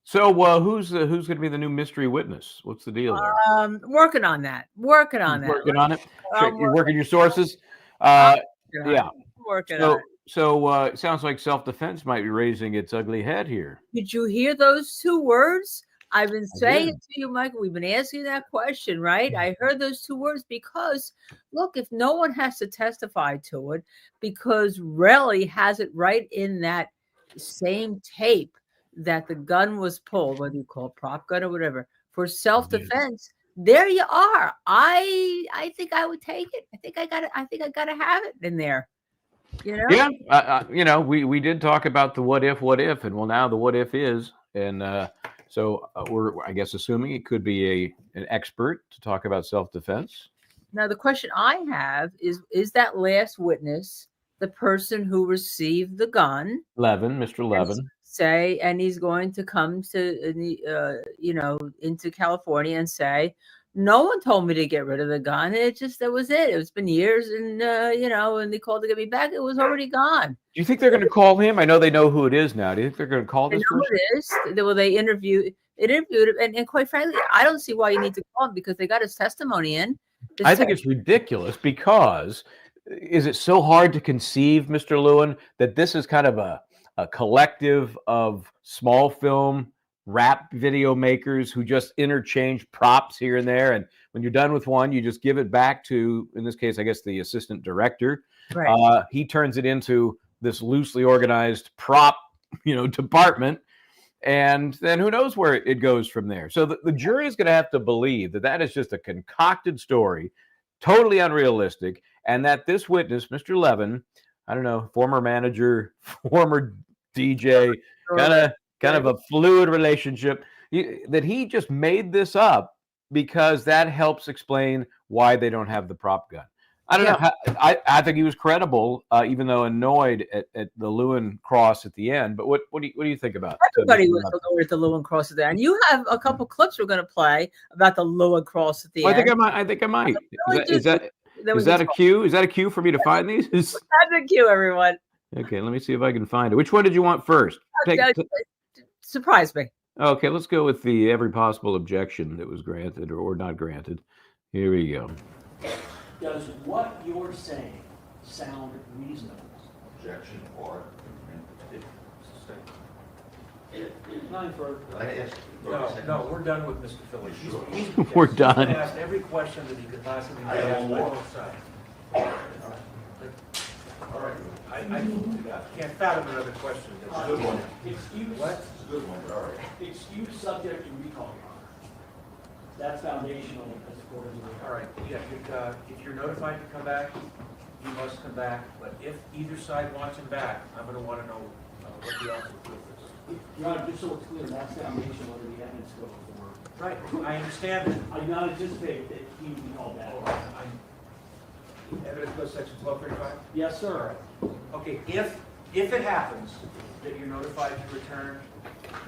So, who's going to be the new mystery witness? What's the deal there? Working on that. Working on that. Working on it. I'm You're working your sources. I'm working on Yeah. it. Working on it. So it sounds like self-defense might be raising its ugly head here. Did you hear those two words? I've been saying did. it to you, Michael. We've been asking that question, right? I heard those two words because, look, if no one has to testify to it, because Relli has it right in that same tape that the gun was pulled, whether you call it prop gun or whatever, for self-defense. There you are. I think I would take it. I think I gotta have it in there. You know? Yeah. We did talk about the what if, and well, now the what if is, and so we're, I guess, assuming it could be an expert to talk about self-defense. Now, the question I have is that last witness the person who received the gun? Mr. Levin. And he's going to come to, into California and say, no one told me to get rid of the gun. That was it. It's been years, and and they called to get me back. It was already gone. Do you think they're going to call him? I know they know who it is now. Do you think they're going to call this person? It is. Well, they interviewed him, and quite frankly, I don't see why you need to call him because they got his testimony in. I think it's ridiculous because is it so hard to conceive, Mr. Lewin, that this is kind of a collective of small film rap video makers who just interchange props here and there, and when you're done with one, you just give it back to, in this case, I guess, the assistant director. Right. He turns it into this loosely organized prop, department, and then who knows where it goes from there. So the jury is going to have to believe that is just a concocted story, totally unrealistic, and that this witness, Mr. Levin, I don't know, former manager, former DJ, kind of a fluid relationship, that he just made this up because that helps explain why they don't have the prop gun. I don't know. I think he was credible, even though annoyed at the Lewin cross at the end. But what do you think about? Everybody was annoyed at the Lewin cross at the end. You have a couple clips we're going to play about the Lewin cross at the end. I think I might. Is that a cue? Is that a cue for me to find these? That's a cue, everyone. Okay, let me see if I can find it. Which one did you want first? Surprise me. Okay, let's go with the every possible objection that was granted or not granted. Here we go. Does what you're saying sound reasonable? Objection or Nothing further. No, we're done with Mr. Phillips. We're done. He's asked every question that he could possibly ask on both sides. All right. I can't fathom another question. It's a good one. Excuse. What? It's a good one, but all right. Excuse subject to recall, Your Honor. That's foundational as according to the. All right. Yeah. If you're notified to come back, you must come back. But if either side wants him back, I'm going to want to know what the officer proof is. Your Honor, just so it's clear, that's foundational under the evidence code for. Right. I understand that. I do not anticipate that he would be called back. Evidence code section 1235? Yes, sir. Okay, if it happens that you're notified to return,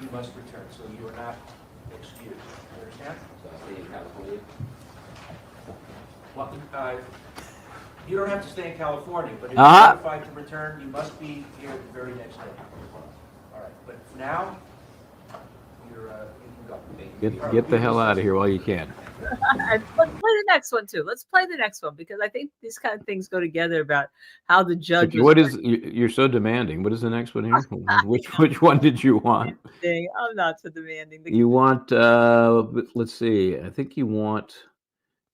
you must return, so you are not excused. You understand? So I'll stay in California. Well, you don't have to stay in California, but if you're notified to return, you must be here the very next day. All right, but for now, you can go. Get the hell out of here while you can. Let's play the next one too. Let's play the next one because I think these kind of things go together about how the judge. What is you're so demanding? What is the next one here? Which one did you want? I'm not so demanding. You want? Let's see. I think you want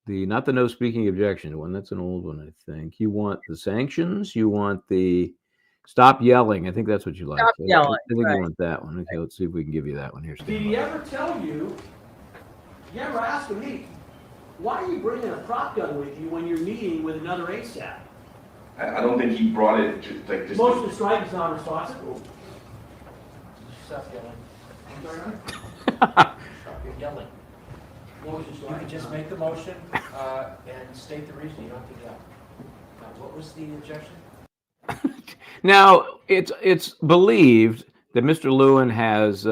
not the no speaking objection one. That's an old one, I think. You want the sanctions. You want the stop yelling. I think that's what you like. Stop yelling. I think you want that one. Okay, let's see if we can give you that one here. Did he ever tell you? You ever ask me, why are you bringing a prop gun with you when you're meeting with another ASAP? I don't think he brought it to like this. Motion to strike is non-responsive. Stop yelling. Stop yelling. Motion to You strike. can just make the motion and state the reason. You don't have to yell. Now, what was the objection? Now it's believed that Mr. Lewin has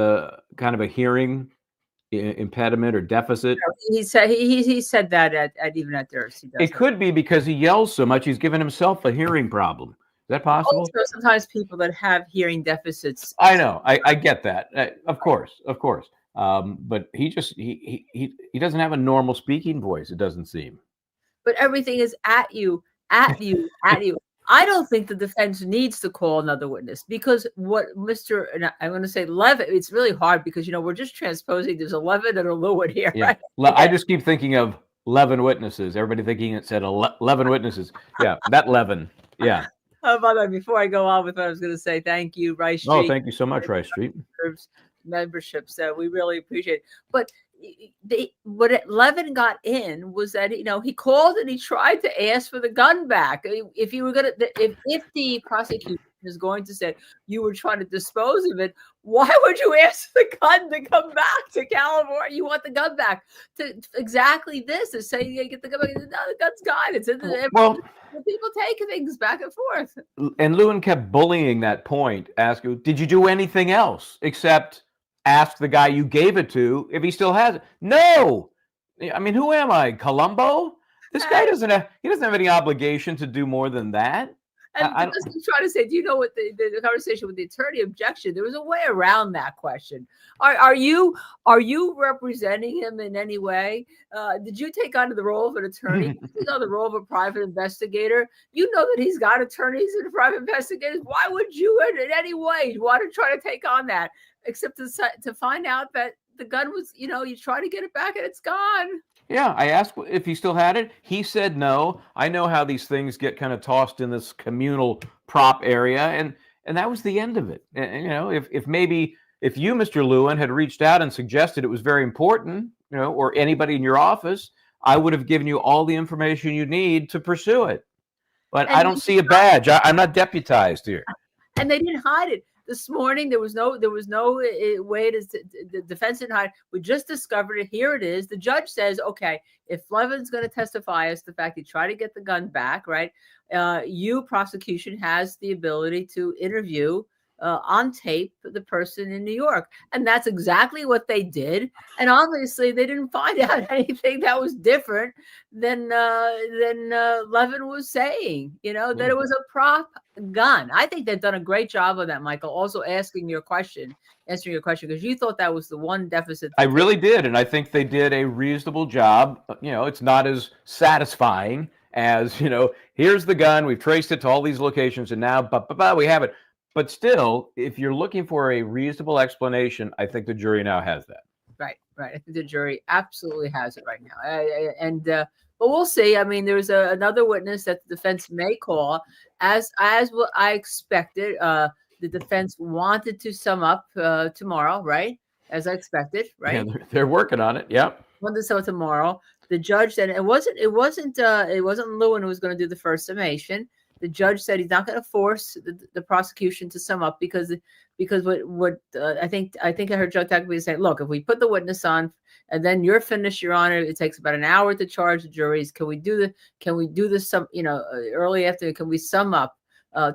kind of a hearing impediment or deficit. He said that at even at Durst. It could be because he yells so much. He's given himself a hearing problem. that possible? Also, sometimes people that have hearing deficits. I know. I get that. Of course. But he doesn't have a normal speaking voice. It doesn't seem. But everything is at you. I don't think the defense needs to call another witness because what and I'm going to say Levin, it's really hard because, we're just transposing. There's a Levin and a Lewin here. Yeah. Right? I just keep thinking of Levin witnesses. Everybody thinking it said 11 witnesses. Yeah, that Levin. Yeah. By the way, before I go on with what I was going to say, thank you, Rice Street. Oh, thank you so much, Rice Street. Membership. So we really appreciate it. But what Levin got in was that he called and he tried to ask for the gun back. If you were gonna, if the prosecution is going to say you were trying to dispose of it, why would you ask the gun to come back to California? You want the gun back to exactly this is saying you get the gun back. No, the gun's gone. It's in the people take things back and forth. And Lewin kept bullying that point, asking, "Did you do anything else except ask the guy you gave it to if he still has it?" No. I mean, who am I, Columbo? This guy doesn't have any obligation to do more than that. And I was trying to say, do you know what the conversation with the attorney objection? There was a way around that question. Are you representing him in any way? Did you take on the role of an attorney? Did you take on the role of a private investigator? You know that he's got attorneys and private investigators. Why would you in any way want to try to take on that? Except to find out that the gun was, you try to get it back and it's gone. Yeah, I asked if he still had it. He said no. I know how these things get kind of tossed in this communal prop area, and that was the end of it. And, if you, Mr. Lewin, had reached out and suggested it was very important, or anybody in your office, I would have given you all the information you need to pursue it. But I don't see a badge. I'm not deputized here. And they didn't hide it. This morning, there was no way the defense didn't hide. We just discovered it. Here it is. The judge says, okay, if Levin's going to testify as to the fact he tried to get the gun back, right? Prosecution has the ability to interview on tape the person in New York. And that's exactly what they did. And obviously they didn't find out anything that was different than Levin was saying, that it was a prop gun. I think they've done a great job of that, Michael, also answering your question, because you thought that was the one deficit. I really did. And I think they did a reasonable job. It's not as satisfying as, here's the gun. We've traced it to all these locations and now we have it. But still, if you're looking for a reasonable explanation, I think the jury now has that. Right. I think the jury absolutely has it right now. But we'll see. I mean, there's another witness that the defense may call, as what I expected. The defense wanted to sum up tomorrow, right? As I expected, right? Yeah, they're working on it. Yeah. Wanted to sum up tomorrow. The judge said it wasn't Lewin who was going to do the first summation. The judge said he's not going to force the prosecution to sum up because what I think I heard Judge Tackleby say, look, if we put the witness on and then you're finished, Your Honor, it takes about an hour to charge the juries. Can we do this some early afternoon? Can we sum up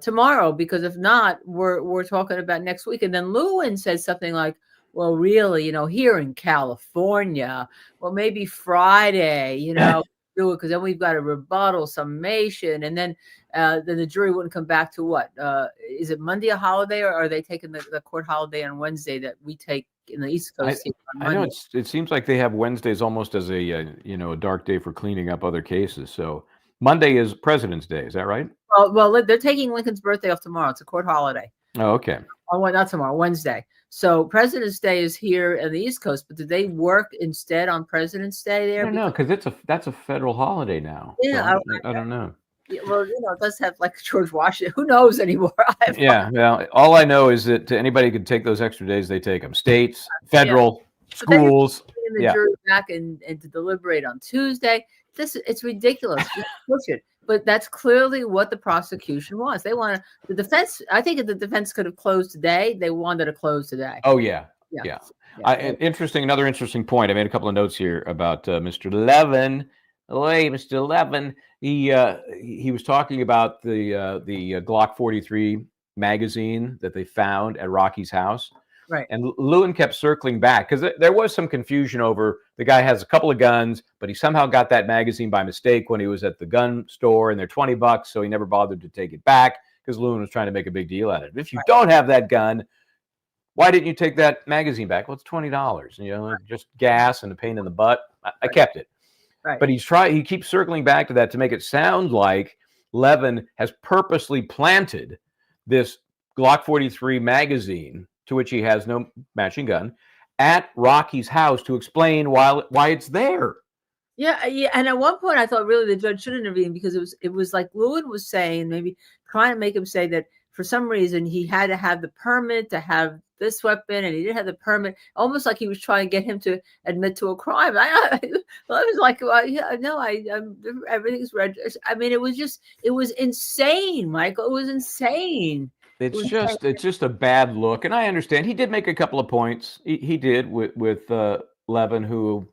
tomorrow? Because if not, we're talking about next week. And then Lewin said something like, well, really, here in California, well, maybe Friday, do it because then we've got a rebuttal summation, and then the jury wouldn't come back to what? Is it Monday a holiday, or are they taking the court holiday on Wednesday that we take in the East Coast? I know it seems like they have Wednesdays almost as a dark day for cleaning up other cases. So Monday is President's Day. Is that right? Well, they're taking Lincoln's birthday off tomorrow. It's a court holiday. Oh, okay. Oh, not tomorrow, Wednesday. So President's Day is here on the East Coast, but do they work instead on President's Day there? I don't know, because that's a federal holiday now. Yeah, so I don't know. Well, it does have like George Washington. Who knows anymore? Yeah, well, all I know is that anybody could take those extra days, they take them. States, federal, schools. The jury back and to deliberate on Tuesday. It's ridiculous. Push it. But that's clearly what the prosecution wants. They want the defense. I think if the defense could have closed today, they wanted to close today. Oh, yeah. Another interesting point. I made a couple of notes here about Mr. Levin. Hey, Mr. Levin. He was talking about the Glock 43 magazine that they found at Rocky's house. Right. And Lewin kept circling back because there was some confusion over the guy has a couple of guns, but he somehow got that magazine by mistake when he was at the gun store, and they're $20, so he never bothered to take it back because Lewin was trying to make a big deal out of it. If you don't have that gun, why didn't you take that magazine back? Well, it's $20. You know, just gas and a pain in the butt. I kept it. Right. But he keeps circling back to that to make it sound like Levin has purposely planted this Glock 43 magazine, to which he has no matching gun, at Rocky's house to explain why it's there. Yeah, yeah. And at one point, I thought really the judge should intervene, because it was like Lewin was saying, maybe trying to make him say that for some reason he had to have the permit to have this weapon, and he didn't have the permit. Almost like he was trying to get him to admit to a crime. I was like, well, yeah, no, everything's registered. I mean, it was insane, Michael. It was insane. It's just a bad look, and I understand he did make a couple of points. He did with Levin, who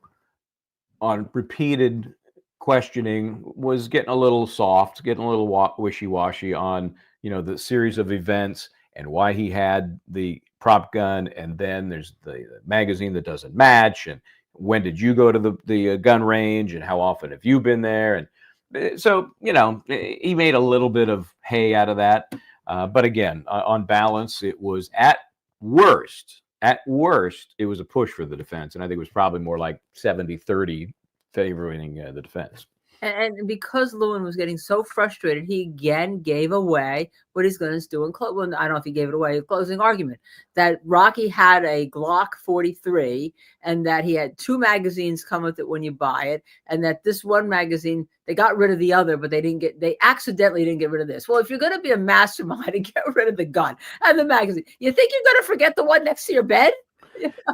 on repeated questioning was getting a little soft, getting a little wishy-washy on, you know, the series of events and why he had the prop gun, and then there's the magazine that doesn't match, and when did you go to the gun range, and how often have you been there? And so, you know, he made a little bit of hay out of that. But again, on balance, it was at worst, it was a push for the defense. And I think it was probably more like 70-30 favoring the defense. And because Lewin was getting so frustrated, he again gave away what he's going to do in closing. I don't know if he gave it away in closing argument, that Rocky had a Glock 43 and that he had 2 magazines come with it when you buy it. And that this one magazine, they got rid of the other, but they accidentally didn't get rid of this. Well, if you're going to be a mastermind and get rid of the gun and the magazine, you think you're going to forget the one next to your bed?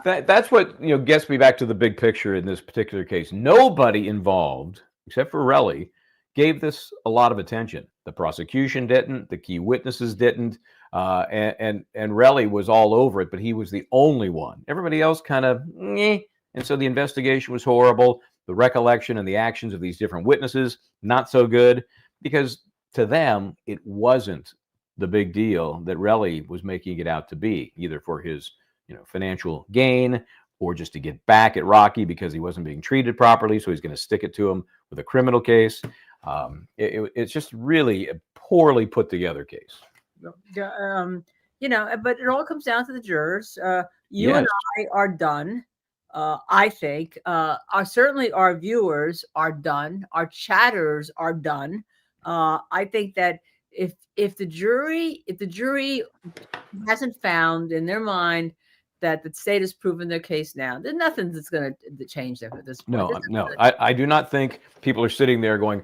That's what, you know, gets me back to the big picture in this particular case. Nobody involved, except for Relli, gave this a lot of attention. The prosecution didn't, the key witnesses didn't, and Relli was all over it, but he was the only one. Everybody else kind of, and so the investigation was horrible. The recollection and the actions of these different witnesses, not so good, because to them, it wasn't the big deal that Relli was making it out to be, either for his, you know, financial gain, or just to get back at Rocky because he wasn't being treated properly, so he's going to stick it to him with a criminal case. It's just really a poorly put together case. You know, but it all comes down to the jurors. You and I are done. I think certainly our viewers are done. Our chatters are done. I think that if the jury hasn't found in their mind that the state has proven their case now, there's nothing that's going to change them at this point. No. I do not think people are sitting there going,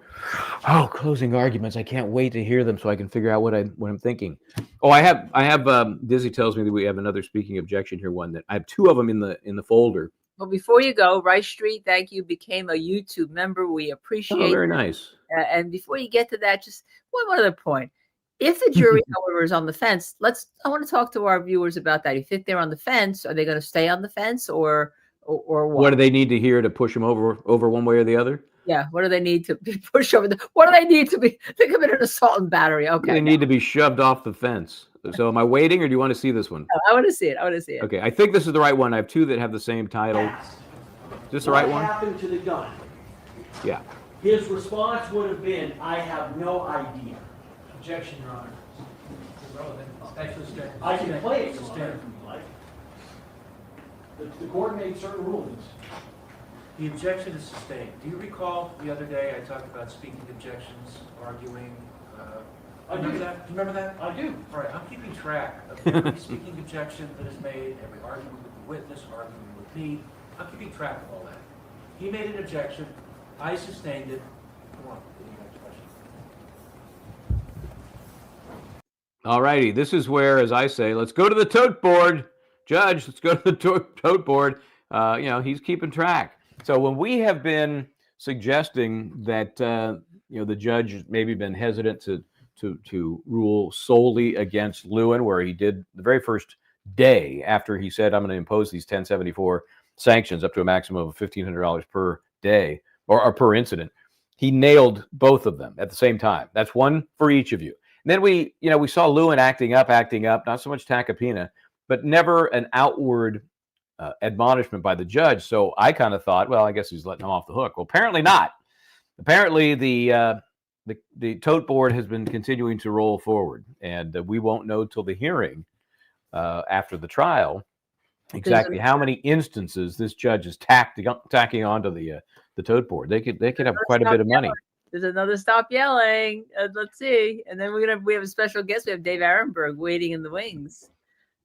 "Oh, closing arguments! I can't wait to hear them so I can figure out what I'm thinking." Oh, I have. Dizzy tells me that we have another speaking objection here. One that I have 2 of them in the folder. Well, before you go, Rice Street, thank you, became a YouTube member. We appreciate it. Very nice. And before you get to that, just one other point. If the jury, however, is on the fence, I want to talk to our viewers about that. If they're on the fence, are they going to stay on the fence or what? What do they need to hear to push them over one way or the other? Yeah. What do they need to be pushed over? What do they need to commit an assault and battery? Okay. They need to be shoved off the fence. So am I waiting, or do you want to see this one? No, I want to see it. Okay. I think this is the right one. I have 2 that have the same title. Is this the right one? What happened to the gun? Yeah. His response would have been, I have no idea. Objection, Your Honor. I can play it, Your Honor, if you like. The court made certain rulings. The objection is sustained. Do you recall the other day I talked about speaking objections, arguing? I do. Remember that? Do you remember that? I do. All right, I'm keeping track of every speaking objection that is made, every argument with the witness, argument with me. I'm keeping track of all that. He made an objection. I sustained it. Come on, give me the next question. All righty. This is where, as I say, let's go to the tote board. Judge, let's go to the tote board. You know, he's keeping track. So when we have been suggesting that, you know, the judge maybe been hesitant to rule solely against Lewin, where he did the very first day after he said, I'm going to impose these 1074 sanctions up to a maximum of $1,500 per day or per incident, he nailed both of them at the same time. That's one for each of you. And then we saw Lewin acting up, not so much Tacopina, but never an outward admonishment by the judge. So I kind of thought, well, I guess he's letting him off the hook. Well, apparently not. Apparently the the tote board has been continuing to roll forward, and we won't know till the hearing after the trial exactly how many instances this judge is tacking onto the tote board. They could have quite a bit of money. There's another stop yelling. Let's see. And then we have a special guest. We have Dave Arenberg waiting in the wings.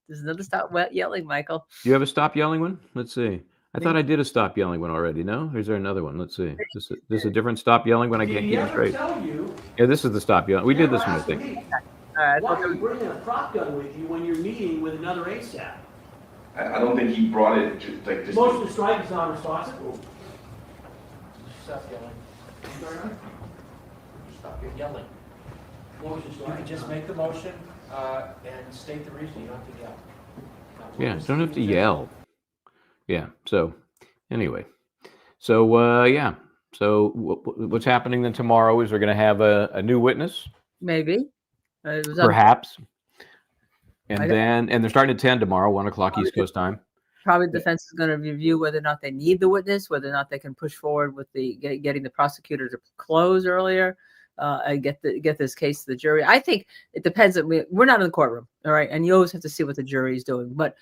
There's another stop yelling, Michael. Do you have a stop yelling one? Let's see. I thought I did a stop yelling one already. No? Or is there another one? Let's see. This is a different stop yelling one. I can't keep it straight. Yeah, this is the stop yelling. We did this one, I think. All right. Why are you bringing a prop gun with you when you're meeting with another ASAP? I don't think he brought it to, like, just. Motion to strike is non-responsive. Stop yelling. Stop your yelling. Motion to You strike. can just make the motion and state the reason. You don't have to yell. Yeah, don't have to yell. Yeah. So anyway, so yeah. So what's happening then tomorrow is we're going to have a new witness, Maybe. It was on- perhaps, and they're starting at 10 tomorrow, 1 o'clock East Coast time. Probably the defense is going to review whether or not they need the witness, whether or not they can push forward with the getting the prosecutor to close earlier, and get this case to the jury. I think it depends. We're not in the courtroom, all right, and you always have to see what the jury is doing. But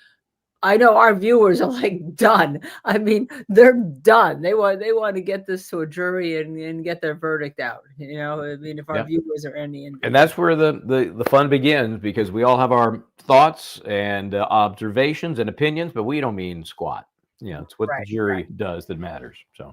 I know our viewers are like done. I mean, they're done. They want to get this to a jury and get their verdict out. You know, I mean, if our viewers are any, and that's where the fun begins, because we all have our thoughts and observations and opinions, but we don't mean squat. You know, it's what the jury does that matters. So.